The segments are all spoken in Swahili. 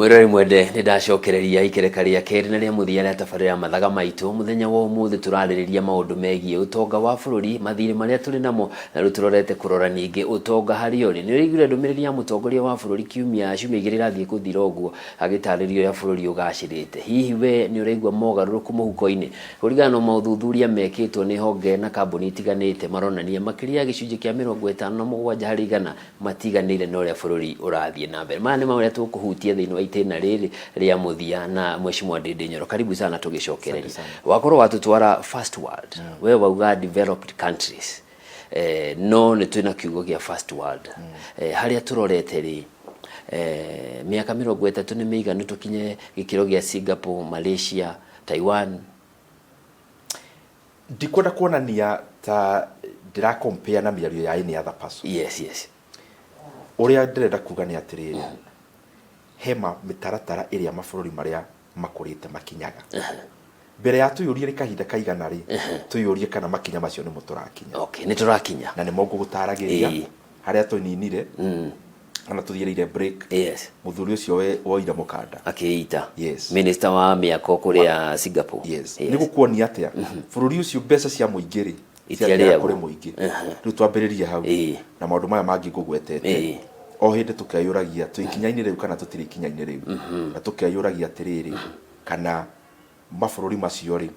Mwirori mwende ni ndacokereria ikerekaria keri na ria muthia ria tabarira mathaga maitu muthenya wa umuthi turaririria maundu megie utonga wa bururi mathiri maria turi namo na ruturorete kurora ningi utonga hariori ni rigire ndumiriri ya mutongoria wa bururi kiumia igirira thie kuthira uguo agitaririo ya bururi ugacirite hihi we ni uraigwa mogaruruku muhuko-ini kurigana na mauthuthuria mekitwo ni honge na kambuni itiganite maronania makiria gicunji kia 57 hari igana matiganire no ria bururi urathie na mbere mane maria tukuhutia thini itena riri ria muthia na Mheshimiwa Ndindi Nyoro karibu sana tugicokereria wakorwo watutwara first world we wauga developed countries no ni twina kiugo gia first world haria turorete ri miaka 30 ni miganu tukinye gikiro gia Singapore, Malaysia, Taiwan. Ndikwenda kuonania ta ndira compare na miario ya any other person. Yes. Uria ndirenda kuga ni atiriri hema mitaratara iria mabururi maria makurite makinyaga mbere ya tuyurie ri kahinda kaigana ri tuyurie kana makinya macio ni muturakinya. Okay, ni turakinya na ni mogu gutaragiria haria tuninire ana tuthiire break. Yes, muthuri ucio woira mukanda akiita yes minister wa miako kuria Singapore. Yes. Ni gukuonia atia bururi ucio mbeca cia muingiri itiaria kuri muingi riu twambiririe hau na maundu maya mangi ngugwetete o hindi tukeyuragia twikinyaini riu kana tutiri kinyaini riu na tukeyuragia atiriri kana mabururi macio ri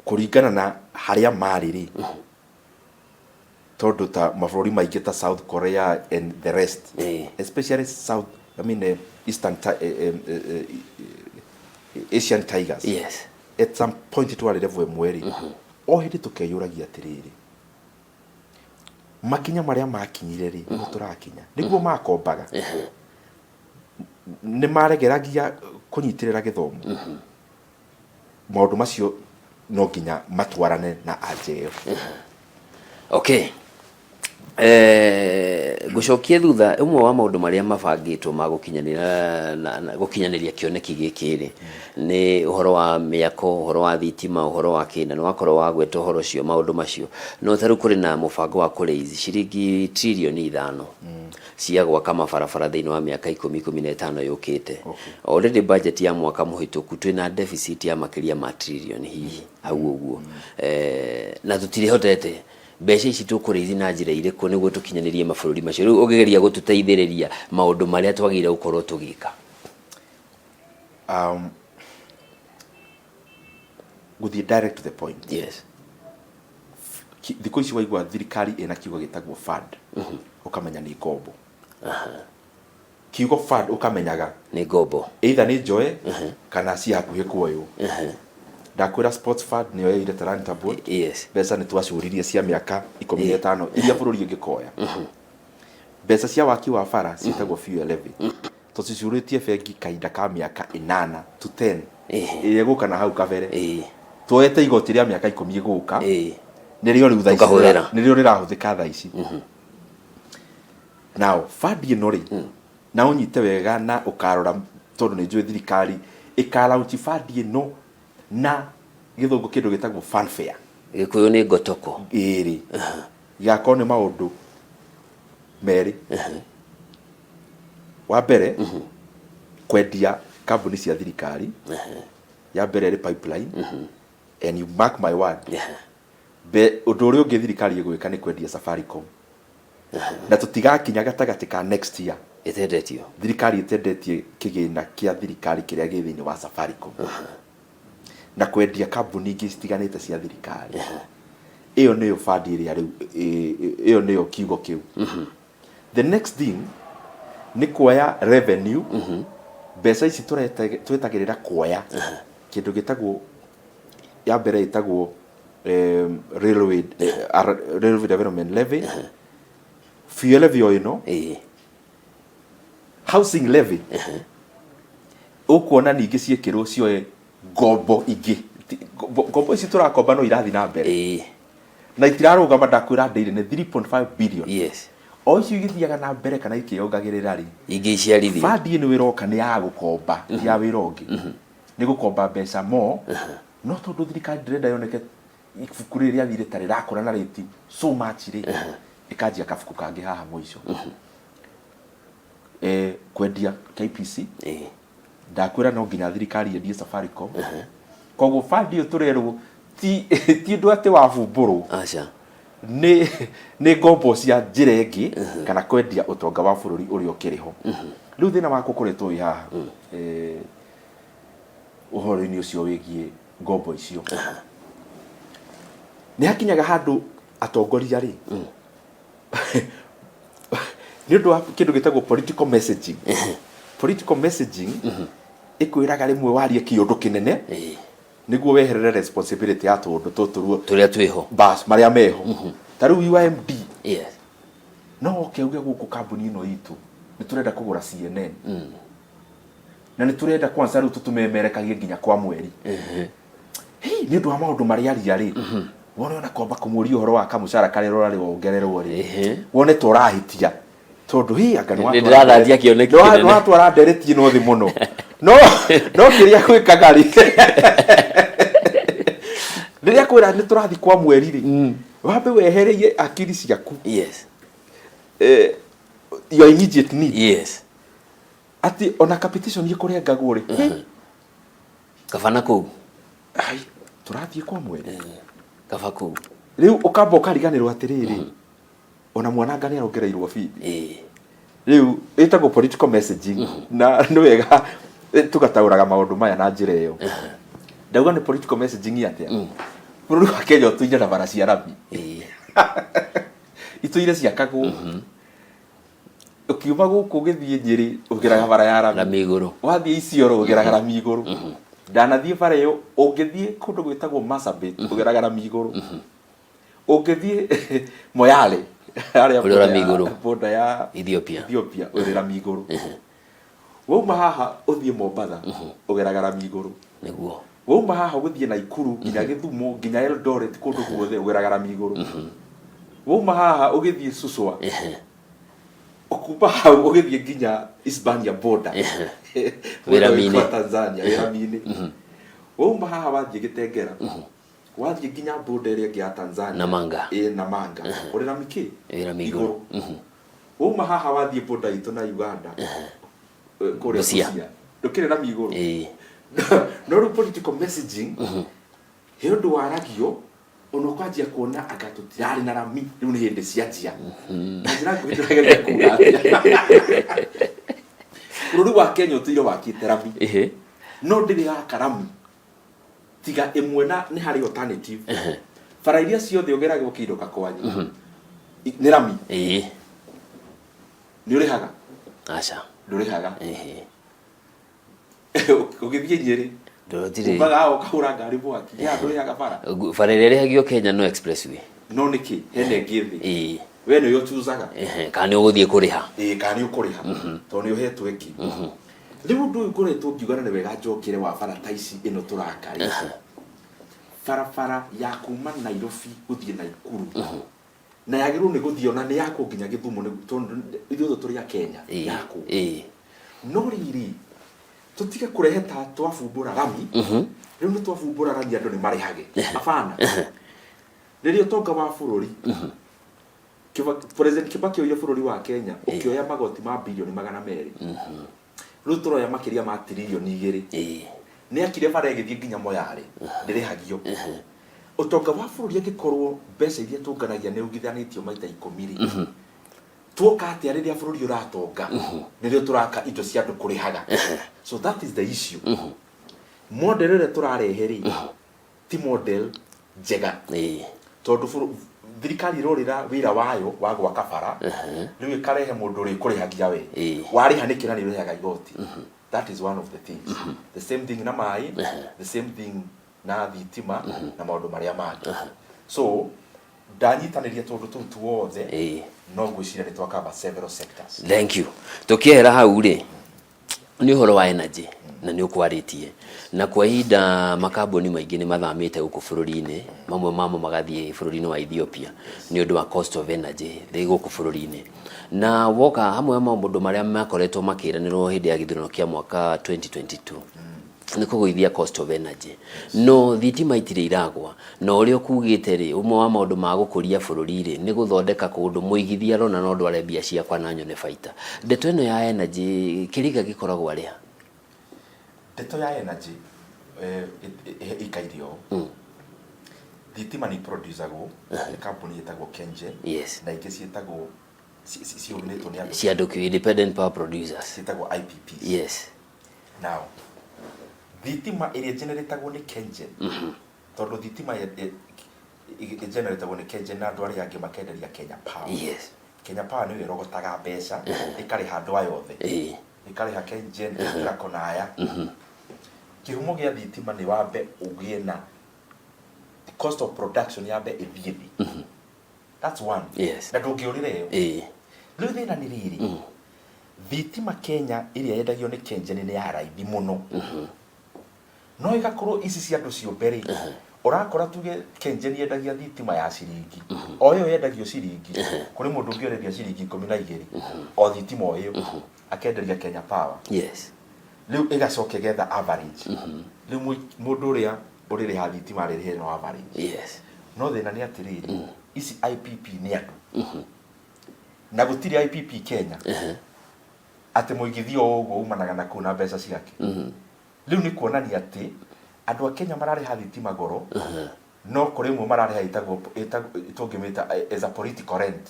kuringana na haria mari ri tondu ta mabururi maingi ta South Korea and the rest especially South Eastern Asian tigers. Yes, at some point to level mweri o hindi tukeyuragia atiriri makinya maria makinyire ri turakinya niguo makombaga ni maregeragia kunyitirira githomo maundu macio no nginya matwarane na ajeo. Okay, gucokie thutha umwe wa maundu maria mabangitwo ma gukinyaniria kioneki gikiri ni uhoro wa miako, uhoro wa thitima, uhoro wa kina no akorwo wa gweta uhoro cio maundu macio no taru kuri na mubango wa kureizi ciringi trilioni 5 cia gwaka mabarabara thiini wa miaka 10-15 yukite. Already budget ya mwaka muhituku twina deficit ya makiria ma trilioni hihi au uguo na tutire hotete mbeca ici tukureithi na njira iriku niguo tukinyanirie mabururi macio riu ugigeria gututeithiriria maundu maria twagire gukorwo tugika. Guthie direct to the point. Yes, thiko ici waigua thirikari ina kiugo gitagwo fund ukamenya ni ngombo kiugo fund ukamenyaga ni ngombo either ni njoe kana si hakuhi kuoyo ndakwira sports fund niyo ire Talanta Board. Yes, mbeca ni twacuririe cia miaka 15 iria bururi ngikoya mbeca cia waki wa bara citagwo fuel levy tucicuritie bengi kahinda ka miaka 8 to 10 iria guka na hau kabere tuete igoti ria miaka 10 guka nirio riu thaicira nirio rirahuthika thaa ici now fund ino ri na unyite wega na ukarora tondu ni njui thirikari ikalaunchi fund ino na githungu kindu gitagwo fanfare gikuyu ni ngotoko iri igakorwo ni maundu meri wa mbere kwendia kambuni cia thirikari ya mbere ri pipeline and you mark my word be undu uri ungi thirikari igwika ni kwendia Safaricom na tutigakinya gatagati ka next year itendetio thirikari itendetie kigina kia thirikari kiria gi thiini wa Safaricom na kwendia kambuni ingi citiganite cia thirikari iyo niyo fund iria riu iyo niyo kiugo kiu the next thing ni kuoya revenue mbeca ici twetagirira kuoya kindu gitagwo ya mbere itagwo railway development levy fuel levy oino housing levy ukuona ningi ciekirwo cioe ngombo ingi ngombo ici turakomba no irathi na mbere na itirarugama ndakwira ndire ni 3.5 billion. Yes, o icio igithiaga na mbere kana ikiyongagirira ri ingi ciarithi fadi ni wiroka ni ya gukomba ya wirongi ni gukomba mbeca mo no tondu thirikari ndirenda yoneke ibuku riria thire tari rakura na rate so much ri ikanjia kabuku kangi haha mwico kwendia KPC ndakwira no nginya thirikari yendie Safaricom koguo fund iyo turerwo ti ndu ati wa vumburu acha ni ngombo cia njira ingi kana kwendia utonga wa bururi uri ukiriho riu thina wako kuretwo wi haha uhoro-ini ucio wigie ngombo icio ni hakinyaga handu atongoria ri ni ndu kindu gitagwo political messaging political messaging ikwiraga rimwe warie kiundu kinene niguo weherere responsibility ya tundu tuturuo turia twiho bas maria meho taru UMD yes no keuge guku kambuni ino itu ni turenda kugura CNN na ni turenda kwanza riu tutumemerekagie nginya kwa mweri ni ndu wa maundu maria ari wone ona komba kumuria uhoro wa kamucara karero rari wongererwo ri wone turahitia tondu anga ni ndirathia kioneki no watu aranderetie no thi muno no kiria gwikaga ri riria kwira ni turathi kwa mweri ri wambe wehereie akiri ciaku yes your immediate need yes ati ona capitation ikuria ngagwo ri kafana ku ai turathi kwa mweri kaba ku riu ukamba ukariganirwo atiriri ona mwananga ni arongereirwo feed riu itagwo political messaging na ni wega tugatauraga maundu maya na njira iyo ndauga ni political messaging atia bururi wa Kenya tuinja na bara cia rami ituire ciakagwo ukiuma guku githie Nyeri ugiraga bara ya rami iguru wathie Isiolo ugiraga rami iguru ndanathie bara iyo ungithie kundu gwitagwo Marsabit ugiraga rami iguru ungithie Moyale uri miguru boda ya Ethiopia uri miguru woma haha uthie Mombasa ugeraga miguru niguo woma haha guthie Naikuru nginya Githumo nginya Eldoret kundu guothe ugeraga miguru woma haha ugithie Suswa ukuba hau ugithie nginya Hispania border wira mini Tanzania wira mini woma haha wathie Gitengera wathie nginya border ĩrĩa ya Tanzania Namanga Namanga uri na miki wira miguru woma haha wathie border itu na Uganda kore Busia ndukire na miguru no ru political messaging he ndu waragio ono kwanjia kuona agatutirari na rami riu ni hindi cia njia njira kuhindurageria kuga bururi wa Kenya utiro wakite rami no ndiri ya karami tiga imwe na ni hari alternative bara iria ciothe ugeragwo kindo kakwanyi ni rami ni urihaga acha ndurihaga ugithie Nyeri ndotire baga ukahura ngari bwaki ya ndurihaga bara rĩrĩa hagio Kenya no expressway no niki hene ngithi we no yo tuzaga kana uguthie kuriha kana ukuriha to ni uhetwe ki riu ndu ikuretwo ngiugana ni wega njokire wa bara taici ino turakari bara ya kuma Nairobi guthie Naikuru na yagiru ni guthio na ni yako nginya Githumo ni ithuothe turi ya Kenya yako no riri tutige kurehe ta twafumbura rami riu ni twafumbura rami andu ni marihage afana ririo tonga wa bururi President Kibaki oya bururi wa Kenya ukioya magoti ma bilioni 200 riu turoya makiria ma trilioni 2 ni akire bara igithie nginya Moyale ndirihagio utonga wa bururi agikorwo mbeca iria tunganagia ni ugithanitio maita 10 tuoka ati ariria bururi uratonga nirio turaka indo cia andu kurihaga so that is the issue model ire turareheri ti model njega tondu thirikari rorira wira wayo wa gwaka bara riu ikarehe mundu ri kurihagia we warihanikira ni rihaga igoti that is one of the things the same thing na mai the same thing na thitima na maundu maria mangi so ndanyitaniria tondu tutu wothe no gwicira ni twakaba several sectors. Thank you. Tukiera hau ri ni uhoro wa energy na ni ukwaritie na kwa ihinda makambuni maingi ni mathamite guku bururi-ini mamwe mamo magathie bururi-ini wa Ethiopia ni undu wa cost of energy thi guku bururi-ini na woka hamwe maundu maria makoretwo makiranirwo hindi ya githurano kia mwaka 2022 ni kuguithia cost of energy no thitima itire iragwa no uri okugite ri umwe wa maundu ma gukuria bururi ri ni guthondeka kundu muigithia rona no ndware bia ciakwa na nyone baita ndeto ino ya energy kiriga gikoragwo aria ndeto ya energy ikairio thitima ni produceragwo company yetagwo KenGen na ingĩ cietagwo ciũnĩtwo nĩ andũ cia andũ independent power producers cietagwo IPPs now thitima ĩrĩa generatagwo nĩ KenGen tondũ thitima generatagwo nĩ KenGen na andũ arĩa angĩ makenderia Kenya Power Kenya Power nĩyo ĩrogotaga mbeca ĩkarĩha andũ aya othe ĩkarĩha KenGen ĩgakonaya kĩhumo gĩa thitima nĩ wambe ũgĩe na the cost of production yambe ĩthiĩ thĩ that's one na ndũngĩũrĩra ĩyo rĩu thĩna nĩ rĩrĩ thitima Kenya ĩrĩa yendagio nĩ KenGen nĩ ya raithi mũno no ĩgakorwo ici cia andũ ciũmbe rĩ ũrakora tuge KenGen yendagia thitima ya ciringi o ĩyo yendagio ciringi kũrĩ mũndũ ũngĩ ũrendia ciringi 12 o thitima o ĩyo akenderia Kenya Power rĩu ĩgacoka getha average rĩu mũndũ ũrĩa ũrĩrĩha thitima rĩrĩhe no average no thĩna nĩ atĩrĩrĩ ici IPP nĩ andũ na gũtirĩ IPP Kenya atĩ mũigithio ũguo umanaga na kuna mbeca ciake rĩu nĩ kuonania atĩ andũ a Kenya mararĩha thitima goro no kũrĩ mwe mararĩha tũngĩmĩta as a political rent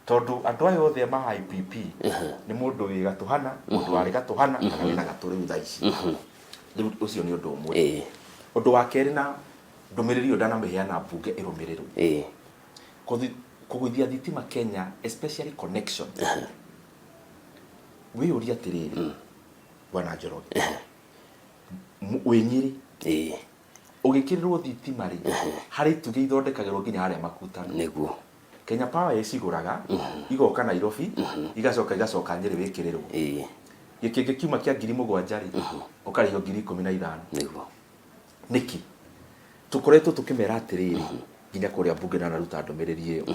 tondũ andũ aya othe ma IPP nĩ mũndũ wĩ gatũhana mũndũ warĩ gatũhana kana wĩna gatũ thaa ici rĩu ũcio nĩ ũndũ ũmwe ũndũ wa kerĩ na ndũmĩrĩri ndanamĩheana mbunge ĩrũmĩrĩrwo kũgũithia thitima Kenya especially connection wĩyũria atĩrĩrĩ bwana Njoroge wĩ Nyĩrĩ ũgĩkĩrĩrwo thitima rĩ harĩ tuge ithondekagĩrwo nginya harĩa Makutano nĩguo Kenya Power ĩcigũraga igoka Nairobi igacoka Nyĩrĩ wĩkĩrĩrwo gĩkĩngĩ kiuma kĩa 7,000 rĩ ũkarĩhio 15,000 nĩguo nĩki tukoretwo tukimera atĩrĩrĩ nginya kũrĩa mbunge na naruta ndũmĩrĩri ĩyo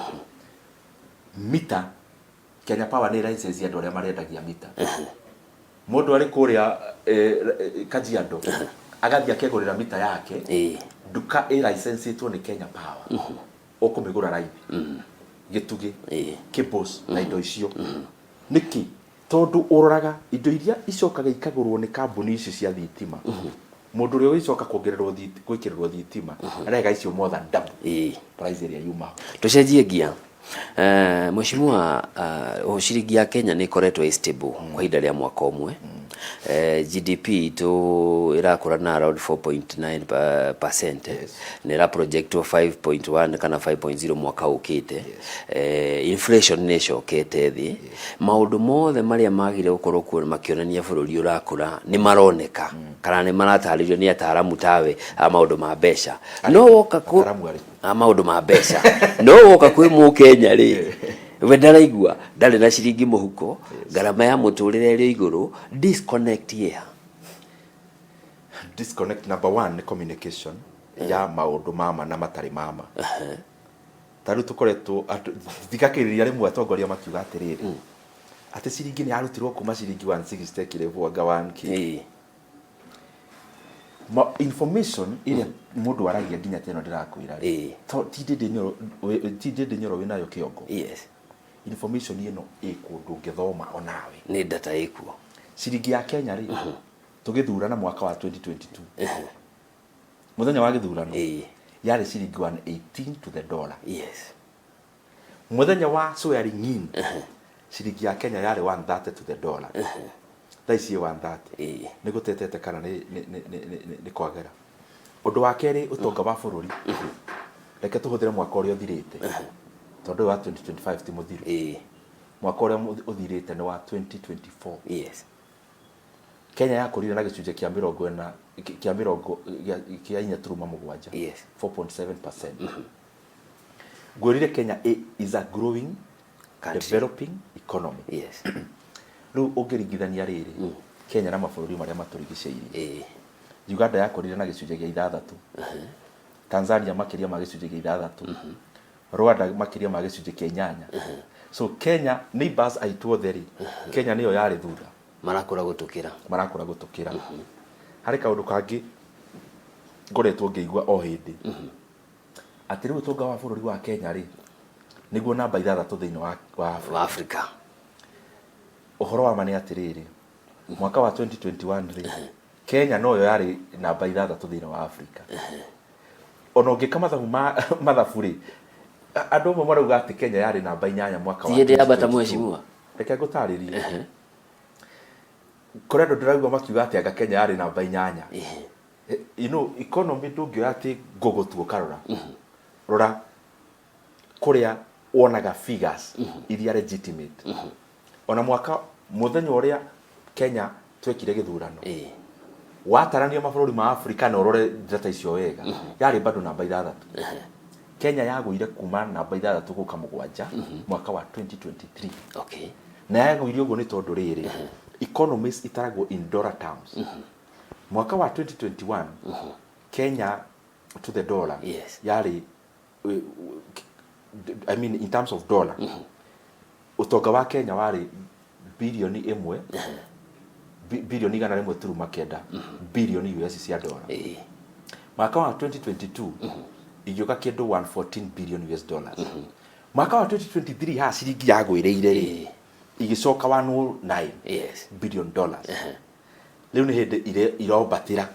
mita Kenya Power nĩ license ya andũ arĩa marendagia mita mũndũ arĩ kũrĩa Kajiado agathia kegũrĩra mita yake duka license-itwo nĩ Kenya Power ũkũmĩgũra raithi gĩtugĩ cables na indo icio nĩki tondũ ũroraga indo iria icokaga ikagũrwo nĩ kambuni ici cia thitima mũndũ ũrĩa ũcoka kuongererwo gwĩkĩrĩrwo thitima arega icio more than double price ĩrĩa yuma tucenjie gia mheshimiwa ciringi ya Kenya nĩ ikoretwo stable kwa ihinda rĩa mwaka ũmwe GDP to irakũra na around 4.9% na ira project 5.1 kana 5.0 mwaka ukite inflation nĩ cokete thĩ maũndũ mothe marĩa magire gũkorwo kuo makĩonania bũrũri ũrakũra nĩ maroneka kana nĩ maratarĩrio nĩ ataramu tawe maũndũ ma mbeca no woka ku maũndũ ma mbeca no woka kwĩ Mũkenya rĩ we ndaraigua ndarĩ na ciringi mũhuko garama ya mũtũrĩre ĩrĩ igũrũ disconnect here disconnect number 1 ni communication ya maũndũ mama na matarĩ mama tarũ tukoretwo thikakĩrĩria rĩmwe atongoria makiuga atĩrĩrĩ atĩ ciringi nĩ yarutirwo kuma ciringi 160 kirevo anga 1k information ile mũndũ aragia nginya teno ndĩrakwĩra ti ndĩ nyoro wĩnayo kĩongo information ĩno ĩkũndũ ngĩthoma onawe nĩ data ĩkuo ciringi ya Kenya rĩ tũgĩthurana mwaka wa 2022 mũthenya wa gĩthurano yarĩ ciringi 118 to the dollar mũthenya wa swearing in ciringi ya Kenya yarĩ 130 to the dollar thaisi 130 nĩ gũtetete kana nĩ kwagera ũndũ wa kerĩ ũtonga wa bũrũri reke tũhũthĩre mwaka ũrĩa ũthirĩte tondũ wa 2025 ti mũthiru mwaka ũrĩa ũthirĩte nĩ wa 2024 Kenya yakũrire na gĩcunjĩ kĩa 4.7 4.7%. Ngwĩrire Kenya is a growing developing economy. Rĩu ũngĩringithania rĩrĩ Kenya na mabũrũri marĩa matũrigicĩirie Uganda yakũrire na gĩcunjĩ gĩa 6 Tanzania makĩria ma gĩcunjĩ gĩa 6 Rwanda makĩria ma gĩcunjĩ kĩa 8 so Kenya neighbors aitwo theri Kenya nĩyo yarĩ thutha marakũra gũtũkĩra harĩ kaũndũ kangĩ ngoretwo ngĩigua o hĩndĩ atĩ rĩu ũtonga wa bũrũri wa Kenya rĩ nĩguo namba 6 thĩinĩ wa Africa. Ũhoro wa ma nĩ atĩrĩrĩ, mwaka wa 2021 rĩ Kenya noyo yarĩ namba 6 thĩinĩ wa Africa. Ona ũngĩka mathabu rĩ andũ amwe marauga atĩ Kenya yarĩ namba 8 mwaka wa 2022. Reke ngũtarĩrie. Kũrĩ andũ ndĩraigua makiuga atĩ anga Kenya yarĩ namba 8. You know, economy ndũngĩoya atĩ ngũgũtu ũkarora. Rora kũrĩa wonaga figures iria legitimate. Ona mwaka mũthenya ũrĩa Kenya twekire gĩthurano. Wataranio mabũrũri ma Afrika na ũrore data icio wega. Yarĩ bado namba 6. Kenya yagũire kuma namba 6 gũka 7 mwaka wa 2023. Okay. Na yagũire ũguo nĩ tondũ rĩrĩ economies itaragwo in dollar terms. Mwaka wa 2021 Kenya to the dollar yarĩ I mean in terms of dollar utonga wa Kenya warĩ bilioni 1 bilioni 1.9 bilioni US cia dola. Mwaka wa 2022 igioka kĩndũ 114 billion US dollars. Mwaka wa 2023 ha ciringi yagwĩrĩire rĩ igicoka 109 billion dollars. Rĩu nĩ hĩndĩ irombatĩra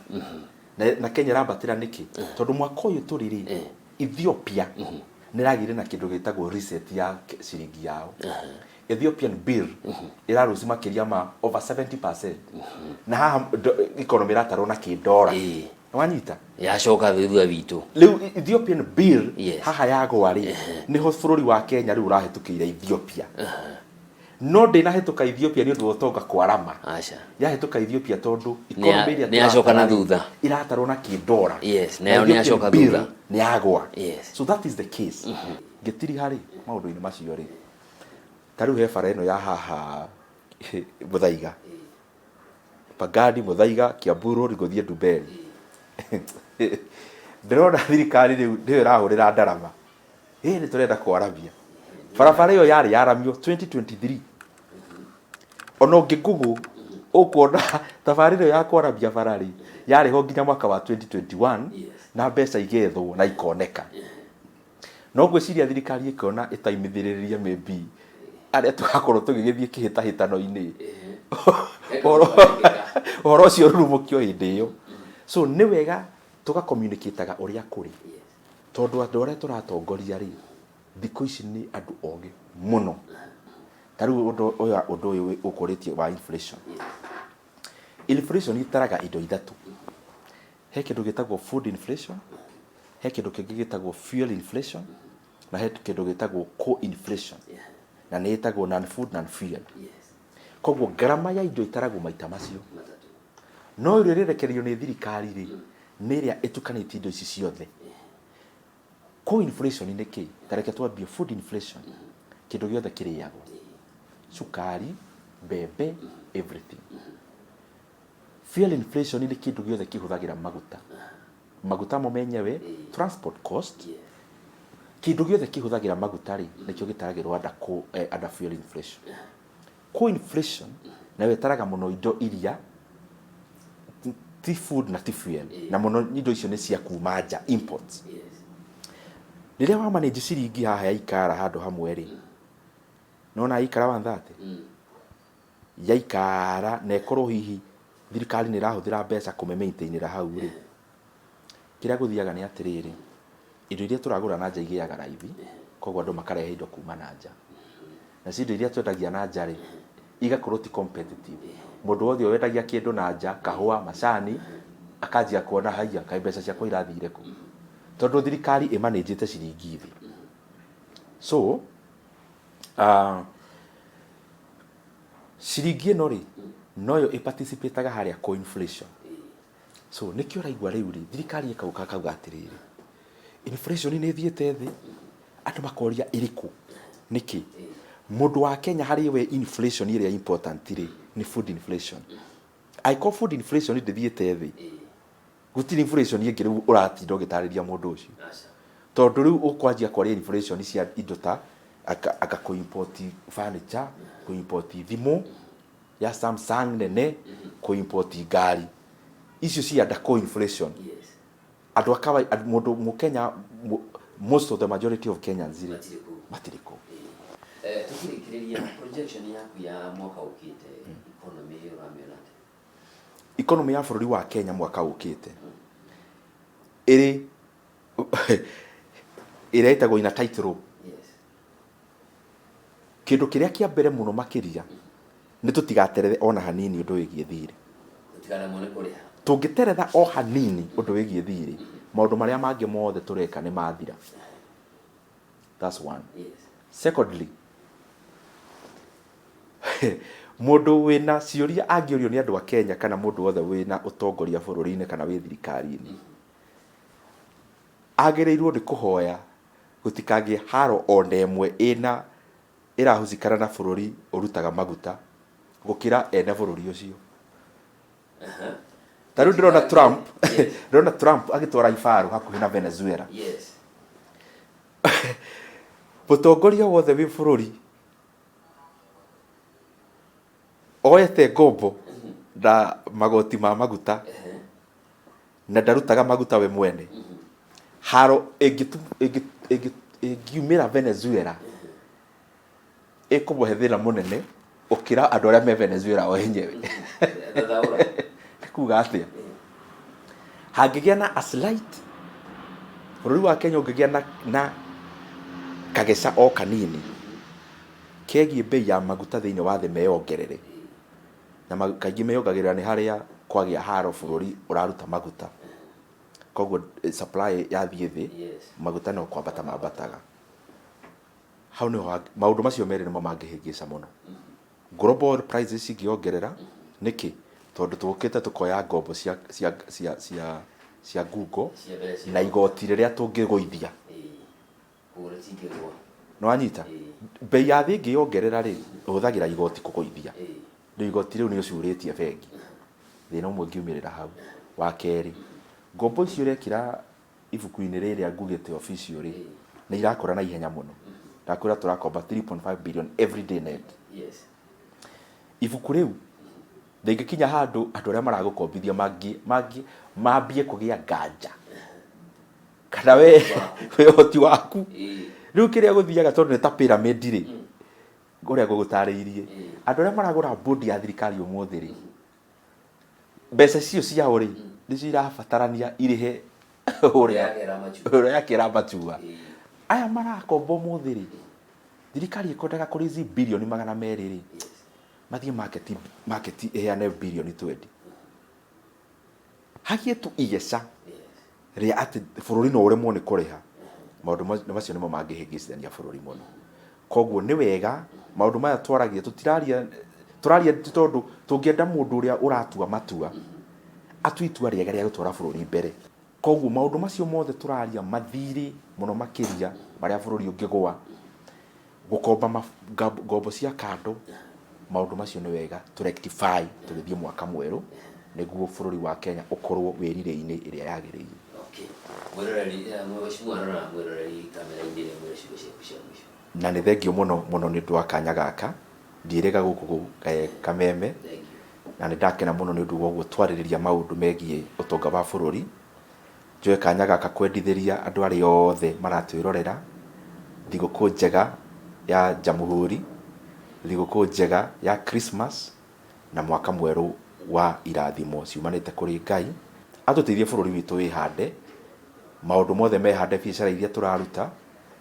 na Kenya rambatĩra nĩkĩ tondũ mwaka ũyũ tũrĩ rĩ Ethiopia nĩragire na kĩndũ gĩtagwo reset ya ciringi yao. Ethiopian bill iraruci makĩria ma over 70%. Na haha economy ratarwo na kĩndora. Wanyita yacoka thutha witũ. Rĩu Ethiopian bill haha yagwa rĩ niho bũrũri wa Kenya rĩu ũrahetũkĩire Ethiopia. No ndĩnahĩtũka Ethiopia nĩ ũndũ wa ũtonga kwarama. Aca. Yahĩtũka Ethiopia tondũ economy ĩrĩa nĩ yacoka na thutha. Iratarwo na kĩndora. Nayo nĩ yacoka thutha. Nĩ yagwa. So that is the case. Gĩtiri harĩ maũndũ-inĩ macio rĩ. Tarĩu he bara ĩno ya haha Muthaiga. Pagadi Muthaiga Kiambu Road gũthiĩ Ndumberi. Ndĩrona thirikari rĩu nĩyo ĩrahũrĩra ndarama. Nĩ tũrenda kwarabia. Barabara ĩyo yarĩ yaramio 2023. Ona ũngĩgugu ũkuona tabarĩra ya kwarabia barari yarĩ ho nginya mwaka wa 2021 na mbeca igethwo na ikoneka. No gwĩciria thirikari ĩkona ĩtaimithĩrĩria maybe arĩa tũgakorwo tũgĩgĩthiĩ kĩhĩtahĩtano-inĩ. Ũhoro ũcio rũrumũkio hĩndĩ ĩyo. So nĩ wega tũga-communicate-aga ũrĩa kũrĩ. Tondũ andũ arĩa tũratongoria rĩ thikũ ici nĩ andũ ogĩ mũno. Tarĩu ũndũ ũyũ ũkũrĩtio wa inflation. Inflation itaraga indo ithatũ. He kĩndũ gĩtagwo food inflation, he kĩndũ kĩngĩ gĩtagwo fuel inflation, na he kĩndũ gĩtagwo co-inflation. Na nĩ ĩtagwo non-food non-fuel. Koguo ngarama ya indo itaragwo maita macio. No ĩrĩa ĩrekererio nĩ thirikari rĩ nĩ ĩrĩa ĩtukanĩtie indo ici ciothe. Co-inflation nĩ kĩĩ? Tareke twambie food inflation. Kĩndũ gĩothe kĩrĩagwo. Sukari, mbembe, everything. Fuel inflation nĩ kĩndũ gĩothe kĩhũthagĩra maguta. Maguta mo menyewe, transport cost. Kĩndũ gĩothe kĩhũthagĩra maguta rĩ nĩkĩo gĩtaragĩrwo under fuel inflation. Co-inflation nayo ĩtaraga mũno indo iria ti food na ti fuel. Na mũno indo icio nĩ cia kuma nja, imports. Rĩrĩa wa manage ciringi haha yaikara handũ hamwe rĩ nona yaikara 130 yaikara na ĩkorwo hihi thirikari nĩ ĩrahũthĩra mbeca kũme-maintainĩra hau rĩ kĩrĩa gũthiaga nĩ atĩrĩrĩ indo iria tũragũra na nja igĩaga raithi koguo andũ makarehe indo kuma na nja na indo iria twendagia na nja rĩ igakorwo ti competitive. Mũndũ wothe wendagia kĩndũ na nja kahũa macani akanjia kuona haiya kaĩ mbeca ciakwa irathire kũ tondũ thirikari ĩmanĩnjĩte ciringi thĩ. So ciringi ĩno rĩ noyo ĩparticipate-aga harĩa co-inflation. So nĩkĩo ũraigua rĩu rĩ thirikari ĩkauka akauga atĩrĩrĩ inflation nĩ ĩthiĩte thĩ andũ makoria ĩrĩkũ nĩkĩ mũndũ wa Kenya harĩ we inflation ĩrĩa important rĩ nĩ food inflation. I call food inflation ndĩthiĩte thĩ gũtirĩ inflation ĩngĩ rĩu ũratinda ũgĩtarĩria mũndũ ũcio tondũ rĩu ũkwanjia kwaria inflation cia indo ta aka co-import furniture, co-import thimũ ya Samsung nene, co-import ngari. icio ci under co-inflation. Yes. Andũ akawa mũndũ Mũkenya, most of the majority of Kenyans matiriko. Tukirikiriria projection yaku ya mwaka ukite economy uramiona ati Economy ya bũrũri wa Kenya mwaka ukite ĩrĩ ĩretagwo ina title. Yes. Kĩndũ kĩrĩa kĩa mbere mũno makĩria nĩ tũtigaterere ona hanini ũndũ wĩgiĩ thirĩ. Tutigaremwo nĩ kũrĩha. Tũngĩteretha o hanini ũndũ wĩgiĩ thirĩ, maũndũ marĩa mangĩ mothe tũreka nĩ mathira. That's one. Yes. Secondly, mũndũ wĩna ciũria angĩũrio nĩ andũ a Kenya kana mũndũ wothe wĩna ũtongoria bũrũri-inĩ kana wĩ thirikari-inĩ, agĩrĩirwo nĩ kũhoya gũtikagĩe haro ona ĩmwe ĩrahũthĩkana na bũrũri ũrutaga maguta gũkĩra ene bũrũri ũcio. Ta rĩu ndĩrona Trump, ndĩrona Trump agĩtwara ibarũ hakuhĩ na Venezuela. Yes. Mũtongoria wothe wĩ bũrũri oyete ngombo na magoti ma maguta na ndarutaga maguta we mwene. Haro ĩngiumĩra Venezuela ĩkũmũhe thĩna mũnene ũkĩra andũ arĩa me Venezuela o enyewe. Kuga atĩa? Hangĩgĩa na a slight, bũrũri wa Kenya ũngĩgĩa na kageca o kanini kegiĩ bei ya maguta thĩinĩ wa thĩ meyongerere, na kaingĩ meyongagĩrĩra nĩ harĩa kwagĩa haro bũrũri ũraruta maguta, koguo supply yathiĩ thĩ, maguta no kwambata mambataga. Hau nĩho maũndũ macio merĩ nĩmo mangĩhĩngĩca mũno. Global prices cingĩongerera nĩkĩ? Tondũ tũkĩte tũkoya ngombo cia Google na igoti rĩrĩa tũngĩgũithia. No anyita bei ya thĩ ĩngĩongerera rĩ, ũhũthagĩra igoti kũgũithia. Rĩu igoti rĩu nĩ ũcurĩtie bengi. Thĩna ũmwe ũngiumĩrĩra hau. Wa kerĩ, ngombo icio ũrekĩra ibuku-inĩ rĩrĩa ngugĩte official rĩ, nĩ irakũra na ihenya mũno. Ndakwĩra tũrakomba 3.5 billion every day net. Yes. Ibuku rĩu ndĩngĩkinya handũ andũ arĩa maragũkombithia mambie kũgĩa nganja kana we ũhoti waku. Rĩu kĩrĩa gũthiaga tondũ nĩ ta pyramid rĩ, ũrĩa ngũgũtarĩirie, andũ arĩa maragũra bodi ya thirikari ũmũthĩ rĩ, mbeca icio ciao rĩ nĩcio irabatarania irĩhe ũrĩa yakĩra matua. Aya marakomba ũmũthĩ rĩ, thirikari ĩkwendaga kũrĩzi bilioni 200 rĩ, mathiĩ market ĩheane bilioni 20. Hagiĩ tu igeca rĩa atĩ bũrũri no ũremwo nĩ kũrĩha, maũndũ macio nĩmo mangĩhĩngĩcithania bũrũri mũno. Koguo nĩ wega maũndũ maya twaragia tũraria tondũ tũngĩenda mũndũ ũrĩa ũratua matua atue itua rĩega rĩa gũtwara bũrũri mbere. Koguo maũndũ macio mothe tũraria mathirĩ mũno makĩria marĩa bũrũri ũngĩgũa, gũkomba ngombo cia kando, maũndũ macio nĩ wega tũrectify tũgĩthiĩ mwaka mwerũ nĩguo bũrũri wa Kenya ũkorwo wĩrire-inĩ ĩrĩa yagĩrĩire. Na nĩ thengio mũno nĩ ũndũ wa kanya gaka, ndiĩrĩga gũkũ Kameme, na nĩ ndakena mũno nĩ ũndũ wa ũguo twarĩrĩria maũndũ megiĩ ũtonga wa bũrũri. Njoe kanya gaka kwendithĩria andũ arĩa othe maratwĩrorera thigũkũ njega ya Jamhuri, thigũkũ njega ya Christmas na mwaka mwerũ wa irathimo ciumanĩte kũrĩ Ngai. Atũteithie bũrũri witũ wĩhande, maũndũ mothe mehande, biacara iria tũraruta,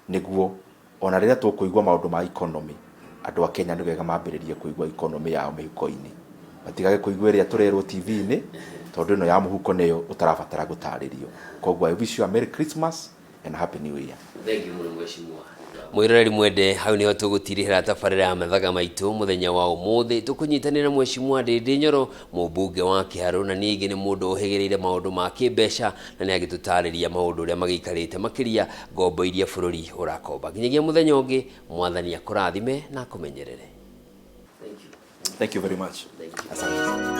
nĩguo ona rĩrĩa tũkũigua maũndũ ma economy, andũ a Kenya nĩ wega mambĩrĩrie kũigua economy yao mĩhuko-inĩ. Matigage kũigua ĩrĩa tũrerwo TV-inĩ, tondũ ĩno ya mũhuko nĩyo ũtarabatara gũtarĩrio. Koguo I wish you a Merry Christmas and Happy New Year. Thank you mũno mheshimiwa. Mwiroreri mwende, hau niho tũgũtirĩhĩra tabarĩra ya mathaga maitũ mũthenya wa ũmũthĩ, tũkũnyitanĩra mheshimiwa Ndindi Nyoro, mũmbunge wa Kiharu, na ningĩ nĩ mũndũ ũhĩgĩrĩire maũndũ ma kĩmbeca na nĩ agĩtũtarĩria maũndũ ũrĩa magĩikarĩte makĩria ngombo iria bũrũri ũrakomba. Nginyagia mũthenya ũngĩ, mwathani akũrathime na akũmenyerere. Thank you very much. Asante.